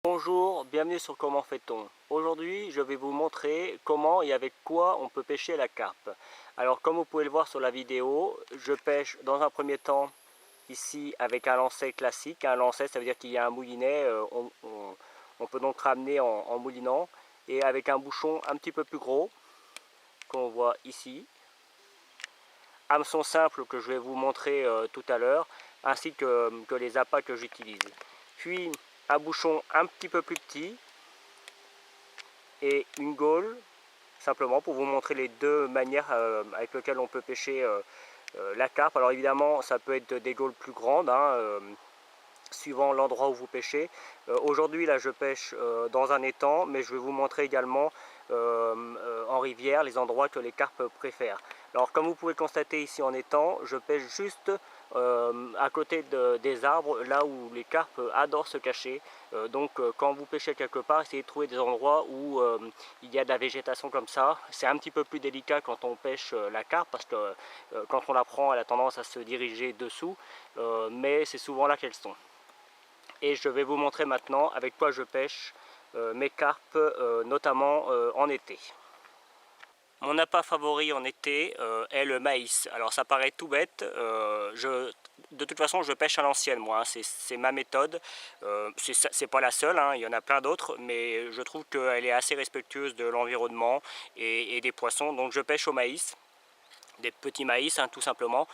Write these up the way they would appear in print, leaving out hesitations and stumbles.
Bonjour, bienvenue sur Comment fait-on. Aujourd'hui, je vais vous montrer comment et avec quoi on peut pêcher la carpe. Alors, comme vous pouvez le voir sur la vidéo, je pêche dans un premier temps ici avec un lancer classique. Un lancer, ça veut dire qu'il y a un moulinet, on peut donc ramener en moulinant. Et avec un bouchon un petit peu plus gros, qu'on voit ici. Hameçon simple que je vais vous montrer tout à l'heure, ainsi que les appâts que j'utilise. Puis un bouchon un petit peu plus petit et une gaule, simplement pour vous montrer les deux manières avec lesquelles on peut pêcher la carpe. Alors évidemment, ça peut être des gaules plus grandes, suivant l'endroit où vous pêchez. Aujourd'hui, là, je pêche dans un étang, mais je vais vous montrer également en rivière les endroits que les carpes préfèrent. Alors, comme vous pouvez constater ici en étang, je pêche juste à côté des arbres, là où les carpes adorent se cacher. Donc, quand vous pêchez quelque part, essayez de trouver des endroits où il y a de la végétation comme ça. C'est un petit peu plus délicat quand on pêche la carpe, parce que quand on la prend, elle a tendance à se diriger dessous, mais c'est souvent là qu'elles sont. Et je vais vous montrer maintenant avec quoi je pêche mes carpes, notamment en été. Mon appât favori en été est le maïs. Alors ça paraît tout bête, de toute façon je pêche à l'ancienne moi, hein. C'est ma méthode, c'est pas la seule, il y en a plein d'autres, mais je trouve qu'elle est assez respectueuse de l'environnement et des poissons, donc je pêche au maïs. Des petits maïs tout simplement.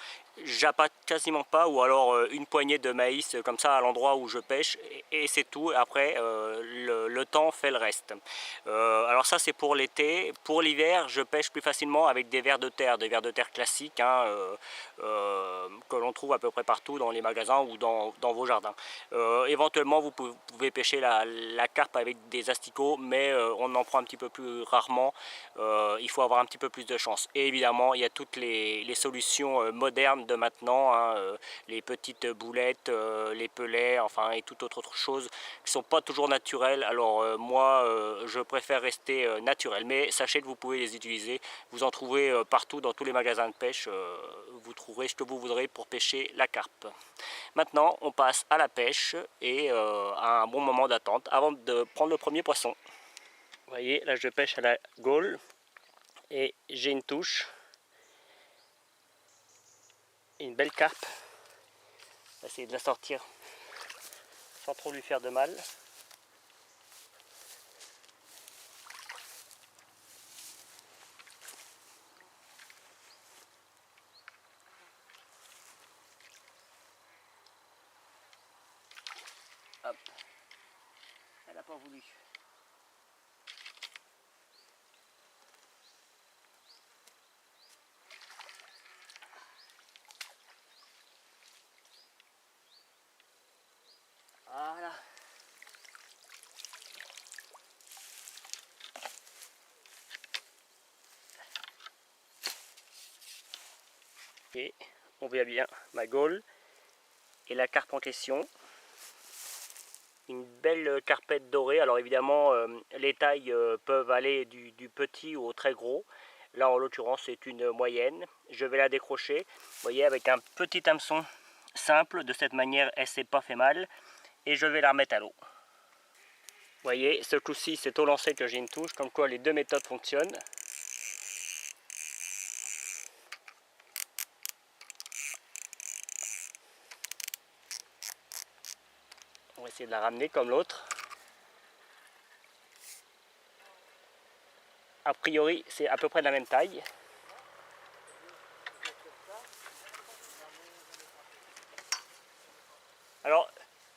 J'appâte quasiment pas, ou alors une poignée de maïs comme ça à l'endroit où je pêche, et c'est tout. Après le temps fait le reste. Alors ça c'est pour l'été. Pour l'hiver, je pêche plus facilement avec des vers de terre classiques que l'on trouve à peu près partout dans les magasins ou dans vos jardins. Éventuellement vous pouvez pêcher la carpe avec des asticots, mais on en prend un petit peu plus rarement. Il faut avoir un petit peu plus de chance. Et évidemment, il y a toutes les solutions modernes de maintenant, les petites boulettes, les pelets, enfin, et toute autre chose qui ne sont pas toujours naturelles. Alors moi, je préfère rester naturel. Mais sachez que vous pouvez les utiliser. Vous en trouvez partout dans tous les magasins de pêche. Vous trouverez ce que vous voudrez pour pêcher la carpe. Maintenant, on passe à la pêche et à un bon moment d'attente avant de prendre le premier poisson. Vous voyez, là je pêche à la gaule et j'ai une touche, une belle carpe. On va essayer de la sortir sans trop lui faire de mal. Hop, elle n'a pas voulu. Voilà. Et on voit bien ma gaule et la carpe en question. Une belle carpette dorée. Alors évidemment, les tailles peuvent aller du petit au très gros. Là en l'occurrence c'est une moyenne. Je vais la décrocher. Vous voyez, avec un petit hameçon simple. De cette manière elle ne s'est pas fait mal. Et je vais la remettre à l'eau. Vous voyez, ce coup-ci c'est au lancer que j'ai une touche, comme quoi les deux méthodes fonctionnent. On va essayer de la ramener comme l'autre. A priori c'est à peu près de la même taille. Alors,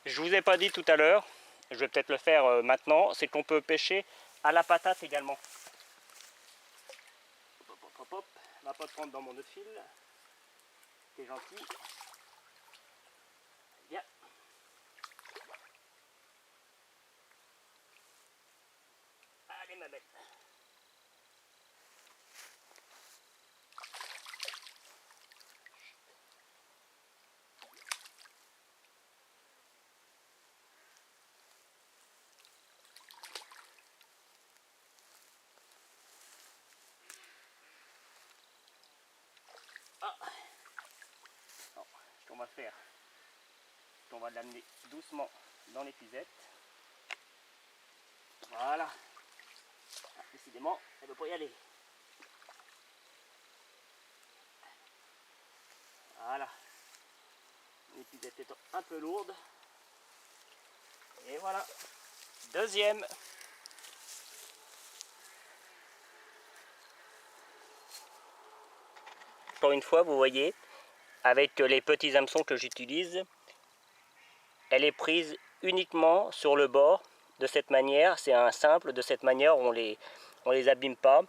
je vous ai pas dit tout à l'heure, je vais peut-être le faire maintenant, c'est qu'on peut pêcher à la patate également. Hop, hop, hop, hop. On va pas te prendre dans mon nœud de fil. T'es gentil. Bien. Allez ma belle. Ah. Non, ce qu'on va faire, c'est qu'on va l'amener doucement dans l'épuisette. Voilà. Ah, décidément, elle ne veut pas y aller. Voilà. L'épisode étant un peu lourde. Et voilà. Deuxième. Encore une fois, vous voyez, avec les petits hameçons que j'utilise, elle est prise uniquement sur le bord de cette manière. C'est un simple, de cette manière on les abîme pas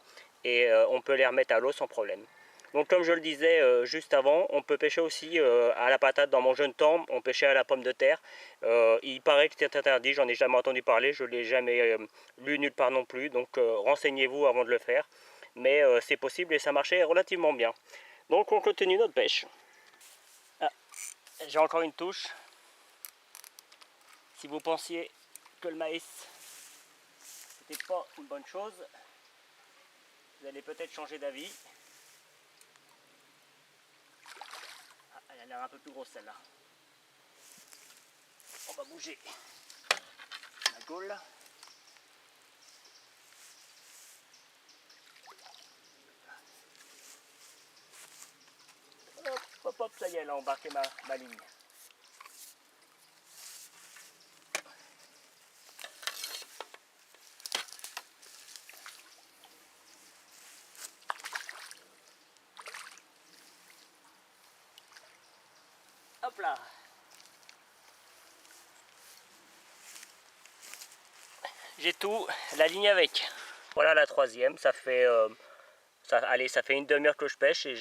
et on peut les remettre à l'eau sans problème. Donc comme je le disais juste avant, on peut pêcher aussi à la patate. Dans mon jeune temps, on pêchait à la pomme de terre. Il paraît que c'est interdit, j'en ai jamais entendu parler, je ne l'ai jamais lu nulle part non plus, donc renseignez-vous avant de le faire. Mais c'est possible et ça marchait relativement bien. Donc on continue notre pêche. Ah, j'ai encore une touche. Si vous pensiez que le maïs n'était pas une bonne chose, vous allez peut-être changer d'avis. Ah, elle a l'air un peu plus grosse celle-là. On va bouger la gaule. Hop, hop, hop, ça y est, elle a embarqué ma ligne. Hop là. J'ai tout, la ligne avec. Voilà la troisième, ça fait une demi-heure que je pêche et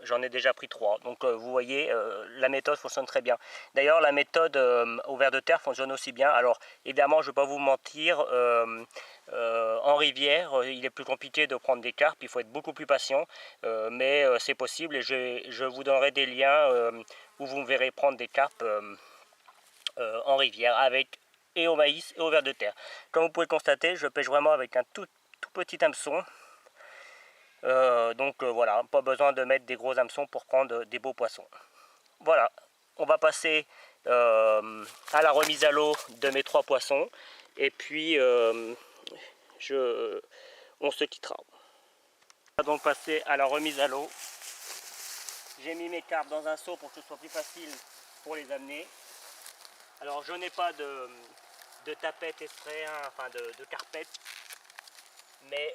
j'en ai déjà pris 3. Donc vous voyez, la méthode fonctionne très bien. D'ailleurs la méthode au ver de terre fonctionne aussi bien. Alors évidemment je ne vais pas vous mentir, en rivière il est plus compliqué de prendre des carpes, il faut être beaucoup plus patient, mais c'est possible et je vous donnerai des liens où vous me verrez prendre des carpes en rivière et au maïs et au ver de terre. Comme vous pouvez le constater, je pêche vraiment avec un tout petit hameçon. Donc voilà, pas besoin de mettre des gros hameçons pour prendre des beaux poissons. Voilà, on va passer à la remise à l'eau de mes 3 poissons et puis on se quittera. On va donc passer à la remise à l'eau. J'ai mis mes carpes dans un seau pour que ce soit plus facile pour les amener. Alors je n'ai pas de tapette extrait, hein, enfin de carpette, mais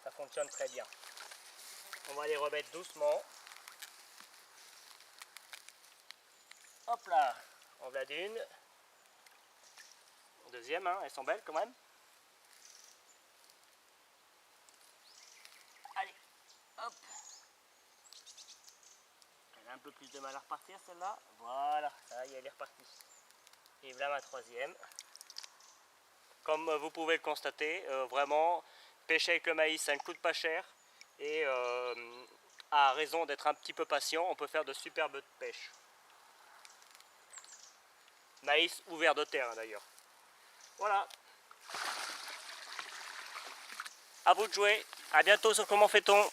ça fonctionne très bien. On va les remettre doucement. Hop là, on va d'une. Deuxième, hein, elles sont belles quand même. Allez, hop. Elle a un peu plus de mal à repartir celle-là. Voilà, ça y est, elle est repartie. Et voilà ma troisième. Comme vous pouvez le constater, vraiment, pêcher avec le maïs, ça ne coûte pas cher. Et à raison d'être un petit peu patient, on peut faire de superbes pêches. Maïs ou ver de terre d'ailleurs. Voilà. À vous de jouer. À bientôt sur Comment fait-on.